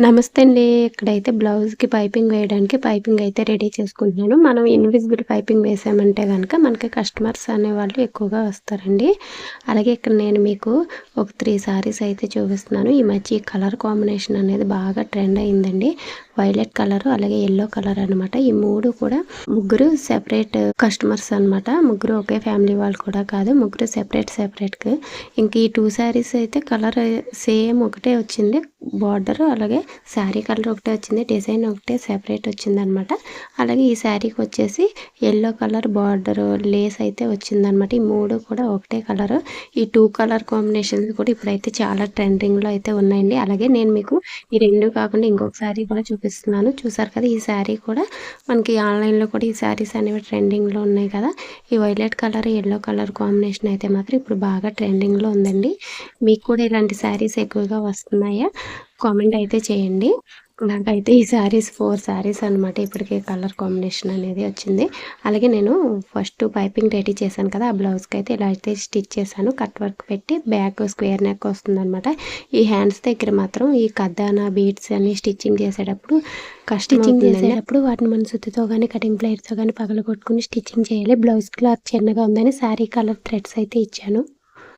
నమస్తే అండి. ఇక్కడైతే బ్లౌజ్‌కి పైపింగ్ వేయడానికి పైపింగ్ అయితే రెడీ చేసుకుంటున్నాను. మనం ఇన్విజిబుల్ పైపింగ్ వేసామంటే గనక మనకి కస్టమర్స్ అనేవాళ్ళు ఎక్కువగా వస్తారండి. అలాగే ఇక్కడ నేను మీకు ఒక 3 సారీస్ అయితే చూపిస్తున్నాను. ఈ మధ్య ఈ కలర్ కాంబినేషన్ అనేది బాగా ట్రెండ్ అయిందండి. వైలెట్ కలర్ అలాగే యెల్లో కలర్ అనమాట. ఈ 3 కూడా ముగ్గురు సెపరేట్ కస్టమర్స్ అనమాట. ముగ్గురు ఒకే ఫ్యామిలీ వాళ్ళు కూడా కాదు. ముగ్గురు సెపరేట్‌గా. ఇంక ఈ 2 సారీస్ అయితే కలర్ సేమ్ ఒకటే వచ్చింది. బార్డర్ అలాగే శారీ కలర్ ఒకటే వచ్చింది. డిజైన్ ఒకటే సెపరేట్ వచ్చిందనమాట. అలాగే ఈ శారీకి వచ్చేసి యెల్లో కలర్ బార్డర్ లేస్ అయితే వచ్చిందనమాట. ఈ 3 కూడా ఒకటే కలర్. ఈ 2 కలర్ కాంబినేషన్స్ కూడా ఇప్పుడైతే చాలా ట్రెండింగ్‌లో అయితే ఉన్నాయండి. అలాగే నేను మీకు ఈ 2 కాకుండా ఇంకొక శారీ కూడా చూపిస్తున్నాను. చూసారు కదా! ఈ శారీ కూడా మనకి ఆన్‌లైన్‌లో కూడా ఈ శారీస్ అనేవి ట్రెండింగ్‌లో ఉన్నాయి కదా! ఈ violet colour, yellow colour combination అయితే మాత్రం ఇప్పుడు బాగా ట్రెండింగ్‌లో ఉందండి. మీకు కూడా ఇలాంటి శారీస్ ఎక్కువగా వస్తున్నాయా? కామెంట్ అయితే చేయండి. నాకైతే ఈ శారీస్ 4 శారీస్ అనమాట ఇప్పటికే కలర్ కాంబినేషన్ అనేది వచ్చింది. అలాగే నేను ఫస్ట్ పైపింగ్ రెడీ చేశాను కదా! ఆ బ్లౌజ్‌కి అయితే ఇలా అయితే స్టిచ్ చేశాను. కట్ వర్క్ పెట్టి బ్యాక్ స్క్వేర్ నెక్ వస్తుందనమాట. ఈ హ్యాండ్స్ దగ్గర మాత్రం ఈ కద్దానా బీడ్స్ అన్ని స్టిచ్చింగ్ చేసేటప్పుడు వాటిని మనం సుత్తితో గానీ, కటింగ్ ప్లేట్‌తో గానీ పగలగొట్టుకొని స్టిచ్చింగ్ చేయాలి. బ్లౌజ్ క్లాత్ చిన్నగా ఉందని శారీ కలర్ థ్రెడ్స్ అయితే ఇచ్చాను.